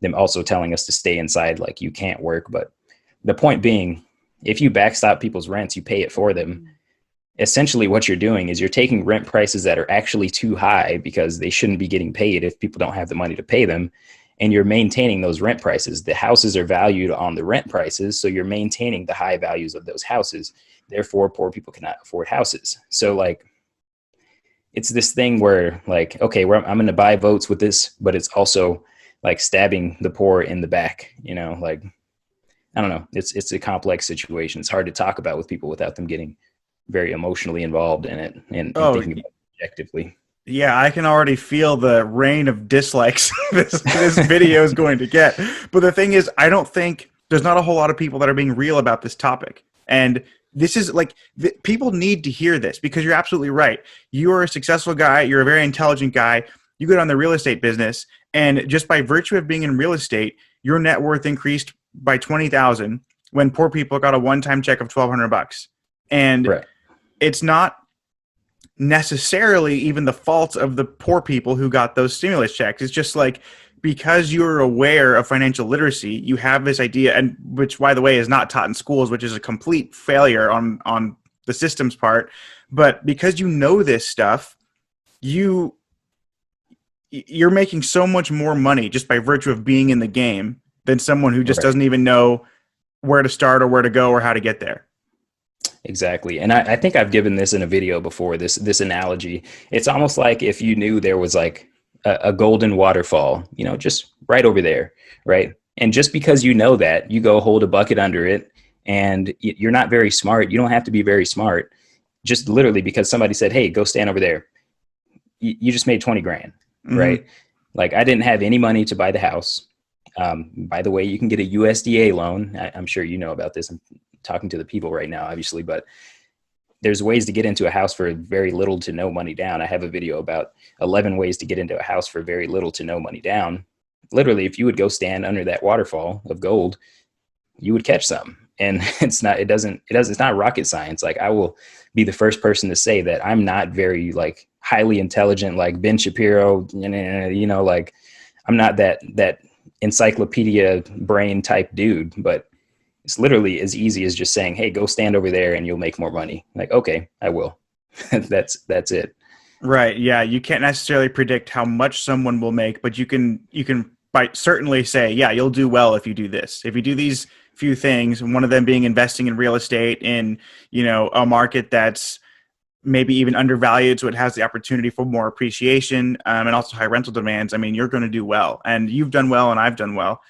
them also telling us to stay inside, like you can't work. But the point being, if you backstop people's rents, you pay it for them. Essentially what you're doing is you're taking rent prices that are actually too high because they shouldn't be getting paid if people don't have the money to pay them. And you're maintaining those rent prices. The houses are valued on the rent prices. So you're maintaining the high values of those houses. Therefore, poor people cannot afford houses. So like, it's this thing where like, okay, I'm going to buy votes with this, but it's also like stabbing the poor in the back, like, I don't know. It's a complex situation. It's hard to talk about with people without them getting very emotionally involved in it and thinking about it objectively. Yeah, I can already feel the rain of dislikes this video is going to get. But the thing is, I don't think there's not a whole lot of people that are being real about this topic. And this is like, people need to hear this because you're absolutely right. You're a successful guy. You're a very intelligent guy. You get on the real estate business, and just by virtue of being in real estate, your net worth increased by 20,000 when poor people got a one-time check of $1,200. And right. It's not necessarily even the fault of the poor people who got those stimulus checks. It's just like, because you're aware of financial literacy, you have this idea, and which, by the way, is not taught in schools, which is a complete failure on the system's part. But because you know this stuff, you're making so much more money just by virtue of being in the game than someone who just doesn't even know where to start or where to go or how to get there. Exactly. And I think I've given this in a video before, this analogy. It's almost like if you knew there was like a golden waterfall, just right over there, right? And just because you know that, you go hold a bucket under it, and you're not very smart. You don't have to be very smart. Just literally because somebody said, hey, go stand over there. You just made 20 grand, right? Like, I didn't have any money to buy the house. By the way, you can get a USDA loan. I'm sure you know about this. I'm talking to the people right now, obviously, but there's ways to get into a house for very little to no money down. I have a video about 11 ways to get into a house for very little to no money down. Literally, if you would go stand under that waterfall of gold, you would catch some. And it's not rocket science. Like, I will be the first person to say that I'm not very like highly intelligent, like Ben Shapiro, like I'm not that encyclopedia brain type dude, but it's literally as easy as just saying, hey, go stand over there and you'll make more money. Like, okay, I will. That's it. Right. Yeah. You can't necessarily predict how much someone will make, but you can certainly say, yeah, you'll do well if you do this. If you do these few things, and one of them being investing in real estate in, a market that's maybe even undervalued, so it has the opportunity for more appreciation, and also high rental demands. I mean, you're going to do well, and you've done well, and I've done well.